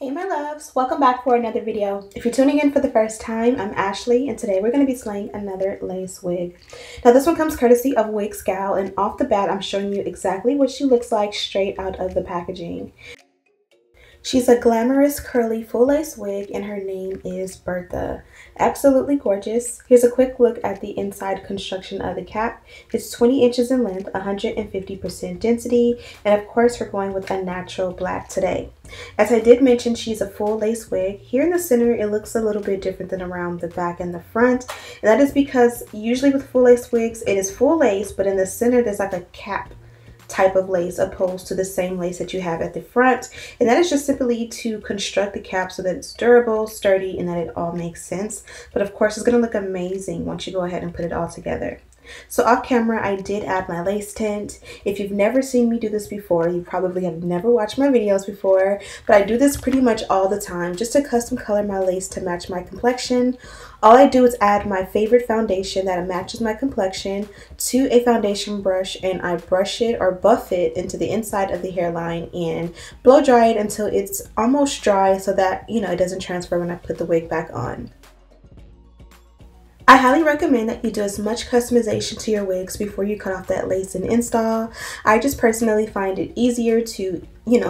Hey my loves, welcome back for another video. If you're tuning in for the first time, I'm Ashley and today we're going to be slaying another lace wig. Now this one comes courtesy of Wigsgal, and off the bat I'm showing you exactly what she looks like straight out of the packaging. She's a glamorous curly full lace wig and her name is Bertha. Absolutely gorgeous. Here's a quick look at the inside construction of the cap. It's 20 inches in length, 150% density, and of course we're going with a natural black today. As I did mention, she's a full lace wig. Here in the center it looks a little bit different than around the back and the front, and that is because usually with full lace wigs it is full lace, but in the center there's like a cap type of lace opposed to the same lace that you have at the front, and that is just simply to construct the cap so that it's durable, sturdy, and that it all makes sense. But of course it's going to look amazing once you go ahead and put it all together. So off camera I did add my lace tint. If you've never seen me do this before, you probably have never watched my videos before, but I do this pretty much all the time just to custom color my lace to match my complexion. All I do is add my favorite foundation that matches my complexion to a foundation brush, and I brush it or buff it into the inside of the hairline and blow dry it until it's almost dry so that, it doesn't transfer when I put the wig back on. I highly recommend that you do as much customization to your wigs before you cut off that lace and install. I just personally find it easier to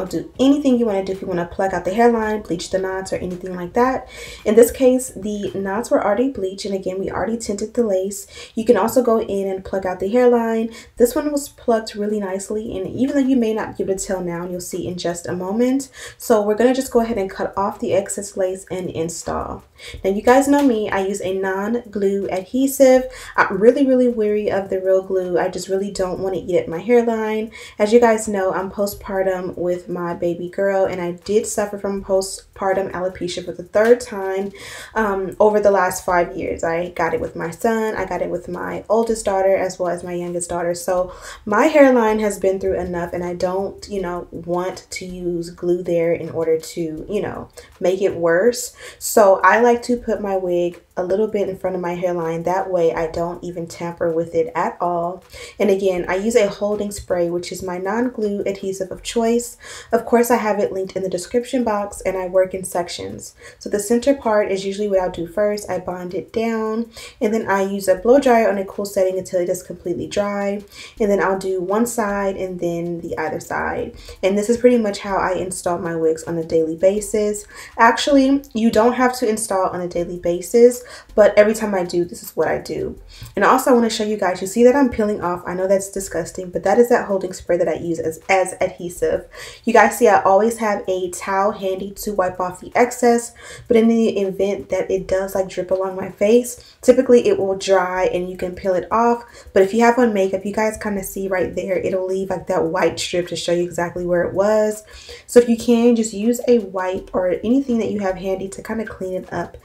do anything you want to do. If you want to pluck out the hairline, bleach the knots, or anything like that. In this case, the knots were already bleached, and again, we already tinted the lace. You can also go in and pluck out the hairline. This one was plucked really nicely, and even though you may not be able to tell now, you'll see in just a moment. So we're going to just go ahead and cut off the excess lace and install. Now, you guys know me, I use a non-glue adhesive. I'm really wary of the real glue. I just really don't want to eat at my hairline. As you guys know, I'm postpartum with my baby girl, and I did suffer from postpartum alopecia for the third time over the last 5 years. I got it with my son, I got it with my oldest daughter, as well as my youngest daughter. So my hairline has been through enough, and I don't want to use glue there in order to make it worse. So I like to put my wig a little bit in front of my hairline. That way I don't even tamper with it at all. And again, I use a holding spray, which is my non-glue adhesive of choice. Of course, I have it linked in the description box, and I work in sections. So the center part is usually what I'll do first. I bond it down, and then I use a blow dryer on a cool setting until it is completely dry. And then I'll do one side and then the other side. And this is pretty much how I install my wigs on a daily basis. Actually, you don't have to install on a daily basis, but every time I do, this is what I do. And also I want to show you guys, you see that I'm peeling off. I know that's disgusting, but that is that holding spray that I use as adhesive. You guys see I always have a towel handy to wipe off the excess, but in the event that it does drip along my face, typically it will dry and you can peel it off. But if you have on makeup, you guys kind of see right there, it'll leave that white strip to show you exactly where it was. So if you can, just use a wipe or anything that you have handy to kind of clean it up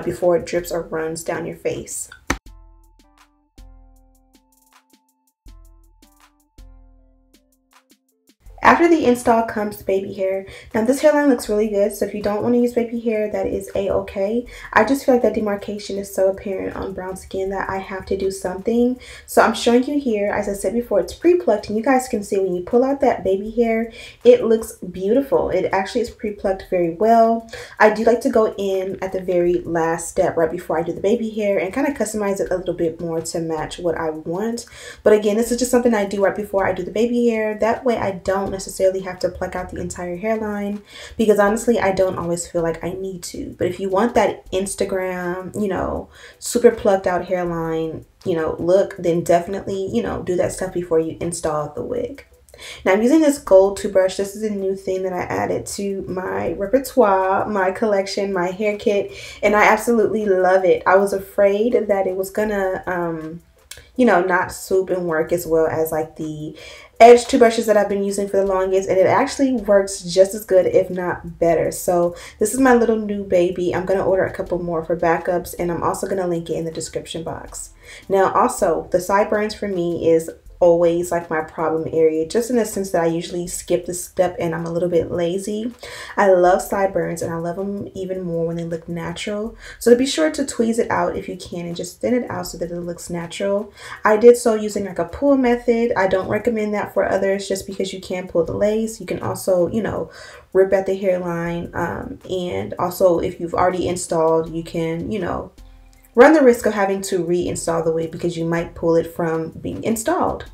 before it drips or runs down your face. After the install comes baby hair. Now this hairline looks really good, so if you don't want to use baby hair, that is a-okay. I just feel like that demarcation is so apparent on brown skin that I have to do something. So I'm showing you here, as I said before, it's pre-plucked, and you guys can see when you pull out that baby hair, it looks beautiful. It actually is pre-plucked very well. I do like to go in at the very last step right before I do the baby hair and kind of customize it a little bit more to match what I want. But again, this is just something I do right before I do the baby hair. That way I don't necessarily have to pluck out the entire hairline, because honestly I don't always feel like I need to. But if you want that Instagram super plucked out hairline look, then definitely do that stuff before you install the wig. Now I'm using this gold toothbrush. This is a new thing that I added to my repertoire, my collection, my hair kit, and I absolutely love it. I was afraid that it was gonna not swoop and work as well as the edge toothbrushes that I've been using for the longest, and it actually works just as good, if not better. So this is my little new baby. I'm going to order a couple more for backups, and I'm also going to link it in the description box. Now also, the sideburns for me is always like my problem area, just in the sense that I usually skip this step and I'm a little bit lazy. I love sideburns and I love them even more when they look natural. So be sure to tweeze it out if you can and just thin it out so that it looks natural. I did so using like a pull method. I don't recommend that for others just because you can pull the lace. You can also, you know, rip at the hairline, and also if you've already installed, you can, you know, run the risk of having to reinstall the wig because you might pull it from being installed.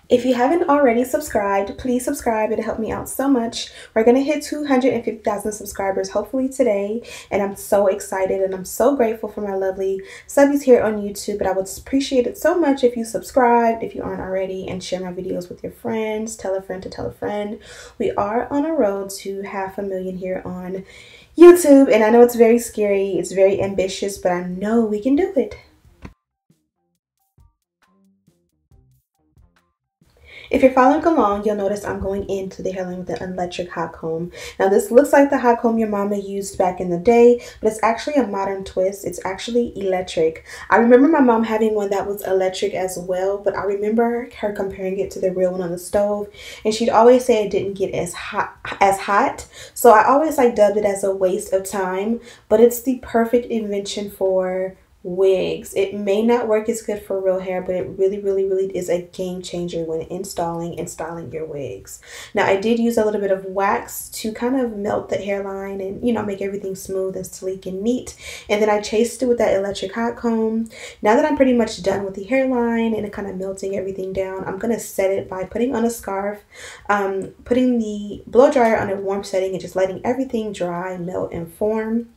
If you haven't already subscribed, please subscribe. It'll help me out so much. We're going to hit 250,000 subscribers hopefully today, and I'm so excited and I'm so grateful for my lovely subbies here on YouTube. But I would appreciate it so much if you subscribed, if you aren't already, and share my videos with your friends. Tell a friend to tell a friend. We are on a road to 500,000 here on YouTube, and I know it's very scary, it's very ambitious, but I know we can do it. If you're following along, you'll notice I'm going into the hairline with an electric hot comb. Now this looks like the hot comb your mama used back in the day, but it's actually a modern twist. It's actually electric. I remember my mom having one that was electric as well, but I remember her comparing it to the real one on the stove, and she'd always say it didn't get as hot. So I always like dubbed it as a waste of time, but it's the perfect invention for wigs. It may not work as good for real hair, but it really is a game changer when installing and styling your wigs. Now I did use a little bit of wax to kind of melt the hairline and, you know, make everything smooth and sleek and neat, and then I chased it with that electric hot comb. Now that I'm pretty much done with the hairline and kind of melting everything down, I'm gonna set it by putting on a scarf, putting the blow dryer on a warm setting and just letting everything dry, melt, and form.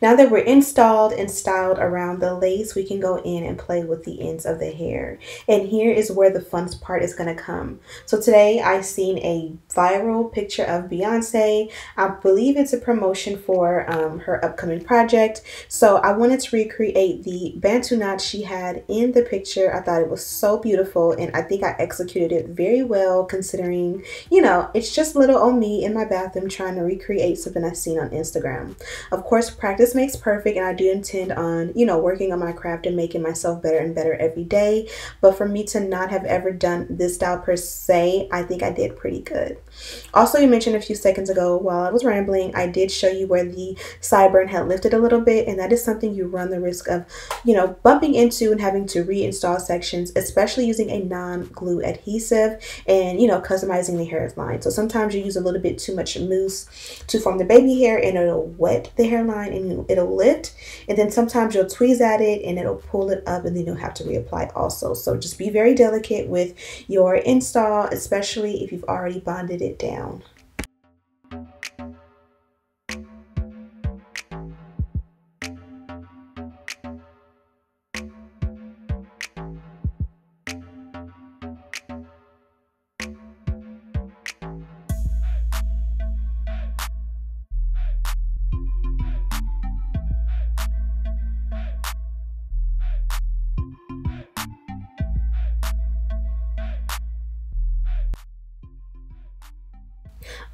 Now that we're installed and styled around the lace, we can go in and play with the ends of the hair. And here is where the fun part is going to come. So today I seen a viral picture of Beyonce. I believe it's a promotion for her upcoming project. So I wanted to recreate the Bantu knot she had in the picture. I thought it was so beautiful, and I think I executed it very well considering, you know, it's just little old me in my bathroom trying to recreate something I've seen on Instagram. Of course, practice makes perfect, and I do intend on, you know, working on my craft and making myself better and better every day. But for me to not have ever done this style per se, I think I did pretty good. Also, you mentioned a few seconds ago while I was rambling, I did show you where the sideburn had lifted a little bit, and that is something you run the risk of, you know, bumping into and having to reinstall sections, especially using a non-glue adhesive and, you know, customizing the hairline. So sometimes you use a little bit too much mousse to form the baby hair, and it'll wet the hairline and it'll lift, and then sometimes you'll tweeze at it and it'll pull it up, and then you'll have to reapply also. So just be very delicate with your install, especially if you've already bonded it down.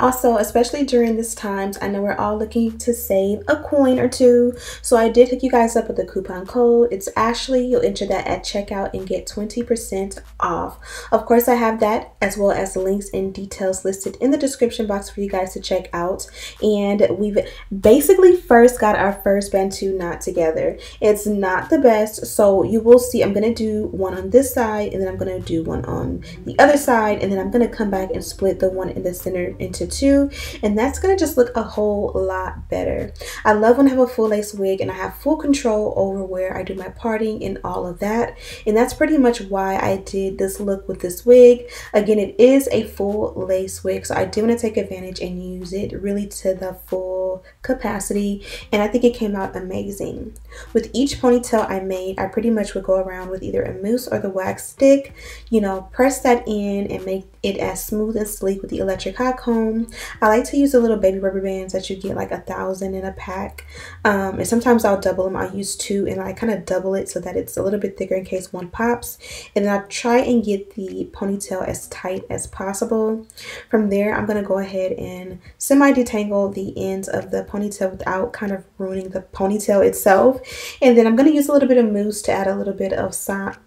Also, especially during this times, I know we're all looking to save a coin or two, so I did hook you guys up with a coupon code. It's Ashley. You'll enter that at checkout and get 20% off. Of course, I have that as well as links and details listed in the description box for you guys to check out. And we've basically first got our first Bantu knot together. It's not the best, so you will see I'm going to do one on this side, and then I'm going to do one on the other side, and then I'm going to come back and split the one in the center into to 2, and that's gonna just look a whole lot better. I love when I have a full lace wig and I have full control over where I do my parting and all of that, and that's pretty much why I did this look with this wig. Again, it is a full lace wig, so I do want to take advantage and use it really to the full capacity, and I think it came out amazing. With each ponytail I made, I pretty much would go around with either a mousse or the wax stick, you know, press that in and make it as smooth and sleek with the electric hot comb. I like to use the little baby rubber bands that you get like 1,000 in a pack, and sometimes I'll double them. I'll use 2 and I kind of double it so that it's a little bit thicker in case one pops, and then I'll try and get the ponytail as tight as possible. From there, I'm going to go ahead and semi-detangle the ends of the ponytail without kind of ruining the ponytail itself, and then I'm going to use a little bit of mousse to add a little bit of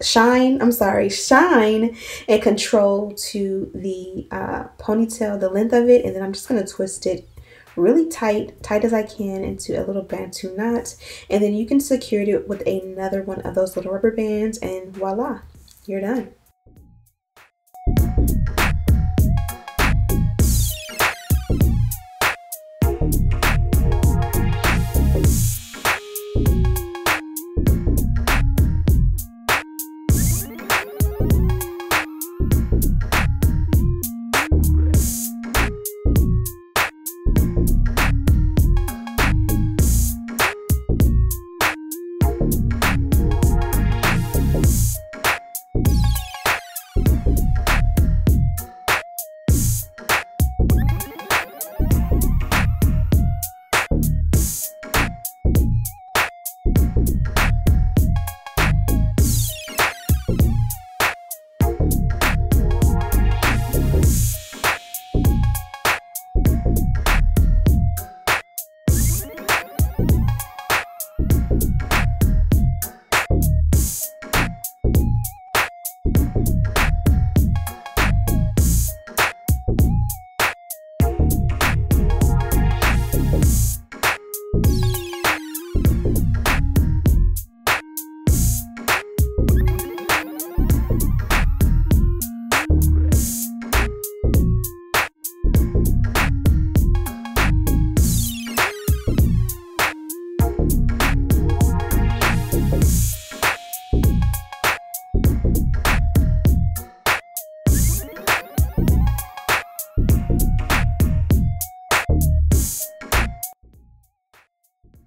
shine and control to the ponytail, the length of it, and then I'm just going to twist it really tight as I can into a little Bantu knot, and then you can secure it with another one of those little rubber bands, and voila, you're done.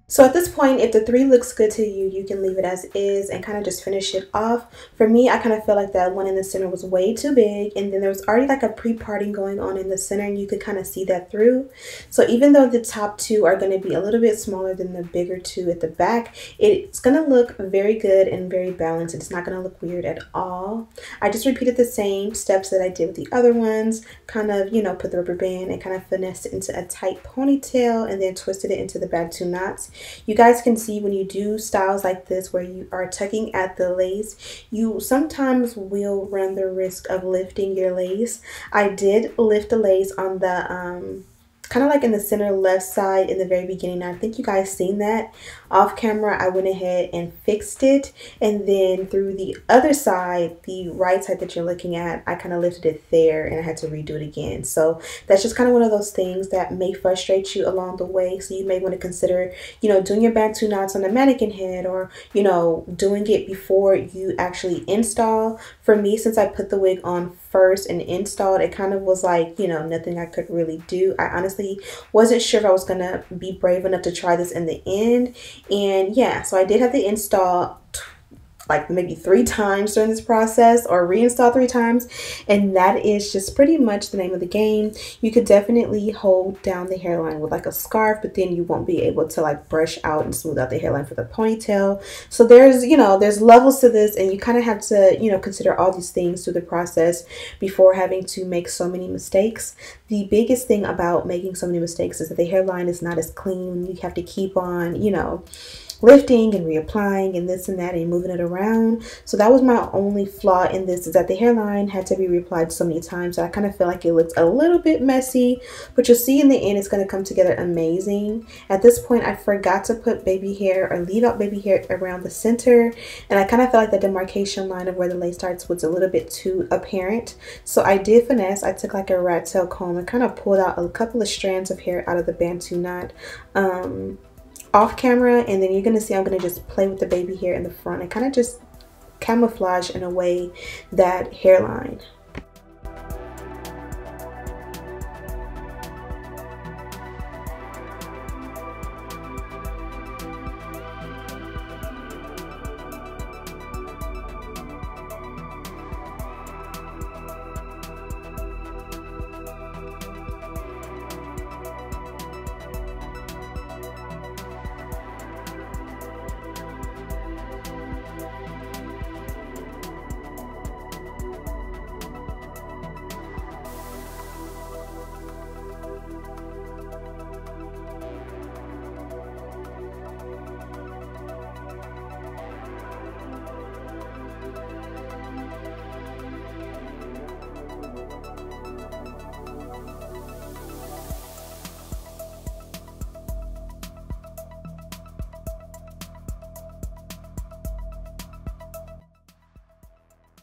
So at this point, if the 3 looks good to you, you can leave it as is and kind of just finish it off. For me, I kind of feel like that one in the center was way too big, and then there was already like a pre-parting going on in the center, and you could kind of see that through. So even though the top 2 are going to be a little bit smaller than the bigger 2 at the back, it's going to look very good and very balanced. It's not going to look weird at all. I just repeated the same steps that I did with the other ones, kind of, you know, put the rubber band and kind of finessed it into a tight ponytail and then twisted it into the Bantu knots. You guys can see when you do styles like this where you are tucking at the lace, you sometimes will run the risk of lifting your lace. I did lift the lace on the kind of like in the center left side in the very beginning. I think you guys seen that off camera. I went ahead and fixed it, and then through the other side, the right side that you're looking at, I kind of lifted it there and I had to redo it again. So that's just kind of one of those things that may frustrate you along the way. So you may want to consider, you know, doing your Bantu knots on a mannequin head, or, you know, doing it before you actually install. For me, since I put the wig on first and installed, it kind of was like, you know, nothing I could really do. I honestly wasn't sure if I was gonna be brave enough to try this in the end, and yeah, so I did have to install like maybe 3 times during this process, or reinstall 3 times, and that is just pretty much the name of the game. You could definitely hold down the hairline with like a scarf, but then you won't be able to like brush out and smooth out the hairline for the ponytail. So there's, you know, there's levels to this, and you kind of have to, you know, consider all these things through the process before having to make so many mistakes. The biggest thing about making so many mistakes is that the hairline is not as clean. You have to keep on, you know, lifting and reapplying and this and that and moving it around. So that was my only flaw in this, is that the hairline had to be reapplied so many times. So I kind of feel like it looks a little bit messy, but you'll see in the end it's going to come together amazing. At this point I forgot to put baby hair or leave out baby hair around the center, and I kind of felt like the demarcation line of where the lace starts was a little bit too apparent. So I did finesse. I took like a rat tail comb and kind of pulled out a couple of strands of hair out of the Bantu knot off camera, and then you're gonna see I'm gonna just play with the baby hair in the front and kind of just camouflage in a way that hairline.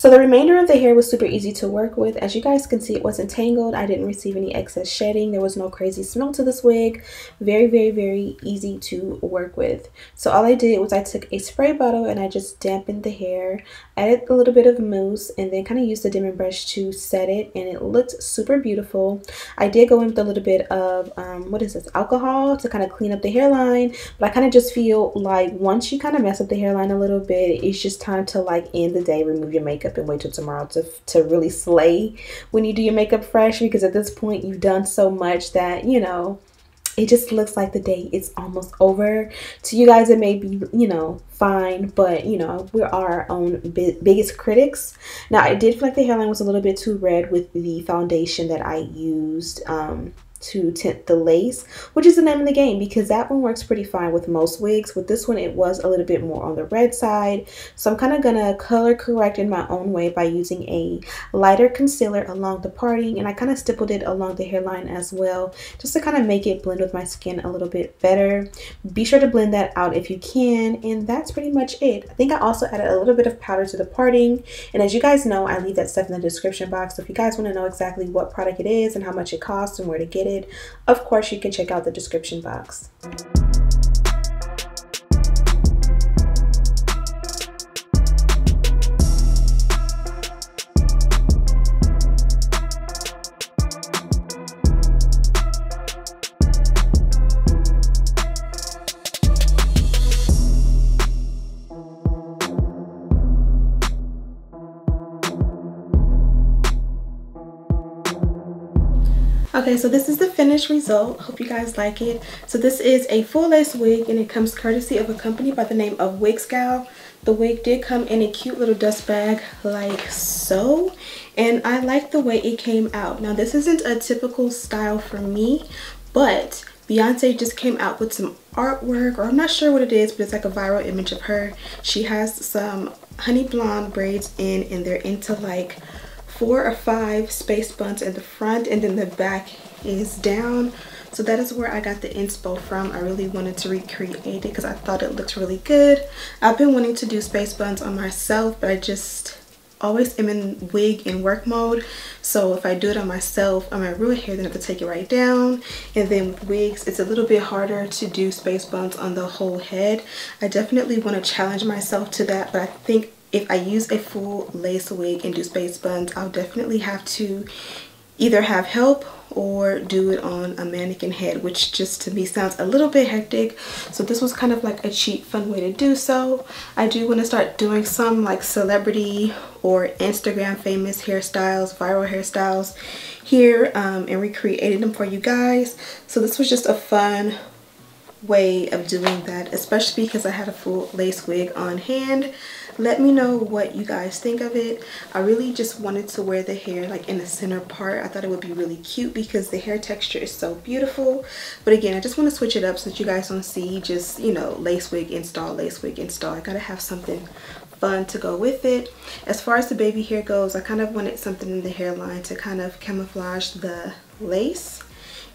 So the remainder of the hair was super easy to work with. As you guys can see, it wasn't tangled. I didn't receive any excess shedding. There was no crazy smell to this wig. Very, very, very easy to work with. So all I did was I took a spray bottle and I just dampened the hair, added a little bit of mousse, and then kind of used the dimming brush to set it, and it looked super beautiful. I did go in with a little bit of, what is this, alcohol to kind of clean up the hairline, but I kind of just feel like once you kind of mess up the hairline a little bit, it's just time to like end the day, remove your makeup, and wait till tomorrow to really slay when you do your makeup fresh, because at this point you've done so much that, you know, it just looks like the day is almost over. To you guys it may be, you know, fine, but you know, we're our own biggest critics. Now I did feel like the hairline was a little bit too red with the foundation that I used to tint the lace, which is the name of the game, because that one works pretty fine with most wigs. With this one, it was a little bit more on the red side, so I'm kind of gonna color correct in my own way by using a lighter concealer along the parting, and I kind of stippled it along the hairline as well, just to kind of make it blend with my skin a little bit better. Be sure to blend that out if you can, and that's pretty much it. I think I also added a little bit of powder to the parting, and as you guys know, I leave that stuff in the description box, so if you guys want to know exactly what product it is and how much it costs and where to get it, of course you can check out the description box. Okay, so this is the finished result. Hope you guys like it. So this is a full lace wig, and it comes courtesy of a company by the name of Wigsgal. The wig did come in a cute little dust bag like so, and I like the way it came out. Now this isn't a typical style for me, but Beyonce just came out with some artwork, or I'm not sure what it is, but it's like a viral image of her. She has some honey blonde braids in, and they're into like 4 or 5 space buns in the front, and then the back is down. So that is where I got the inspo from. I really wanted to recreate it because I thought it looked really good. I've been wanting to do space buns on myself, but I just always am in wig and work mode. So if I do it on myself, I'm at real hair, then I have to take it right down. And then with wigs, it's a little bit harder to do space buns on the whole head. I definitely want to challenge myself to that, but I think if I use a full lace wig and do space buns, I'll definitely have to either have help or do it on a mannequin head, which just to me sounds a little bit hectic. So this was kind of like a cheap, fun way to do so. I do want to start doing some like celebrity or Instagram famous hairstyles, viral hairstyles here, and recreating them for you guys. So this was just a fun way of doing that, especially because I had a full lace wig on hand. Let me know what you guys think of it. I really just wanted to wear the hair like in the center part. I thought it would be really cute because the hair texture is so beautiful. But again, I just want to switch it up so that you guys don't see just, you know, lace wig install, lace wig install. I gotta have something fun to go with it. As far as the baby hair goes, I kind of wanted something in the hairline to kind of camouflage the lace.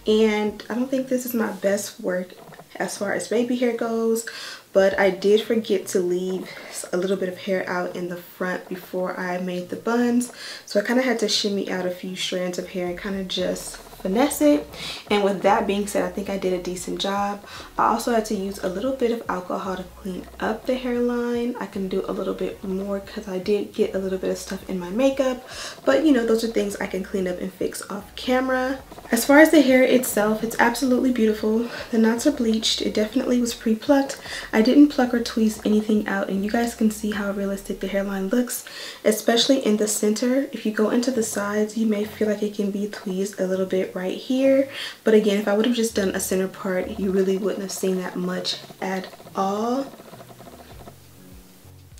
And I don't think this is my best work as far as baby hair goes, but I did forget to leave a little bit of hair out in the front before I made the buns. So I kind of had to shimmy out a few strands of hair and kind of just finesse it. And with that being said, I think I did a decent job. I also had to use a little bit of alcohol to clean up the hairline. I can do a little bit more because I did get a little bit of stuff in my makeup, but you know, those are things I can clean up and fix off camera. As far as the hair itself, it's absolutely beautiful. The knots are bleached. It definitely was pre-plucked. I didn't pluck or tweeze anything out, and you guys can see how realistic the hairline looks, especially in the center. If you go into the sides, you may feel like it can be tweezed a little bit right here, but again, if I would have just done a center part, you really wouldn't have seen that much at all.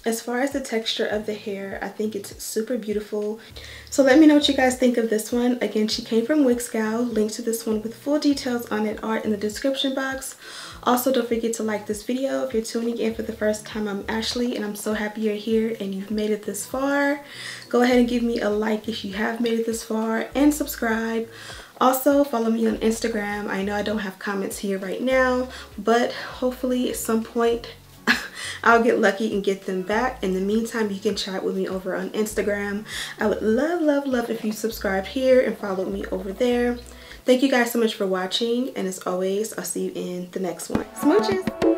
As far as the texture of the hair, I think it's super beautiful. So let me know what you guys think of this one. Again, she came from Wigsgal. Link to this one with full details on it are in the description box. Also, don't forget to like this video. If you're tuning in for the first time, I'm Ashley, and I'm so happy you're here and you've made it this far. Go ahead and give me a like if you have made it this far, and subscribe. Also, follow me on Instagram. I know I don't have comments here right now, but hopefully at some point I'll get lucky and get them back. In the meantime, you can chat with me over on Instagram. I would love if you subscribe here and follow me over there. Thank you guys so much for watching, and as always, I'll see you in the next one. Smooches!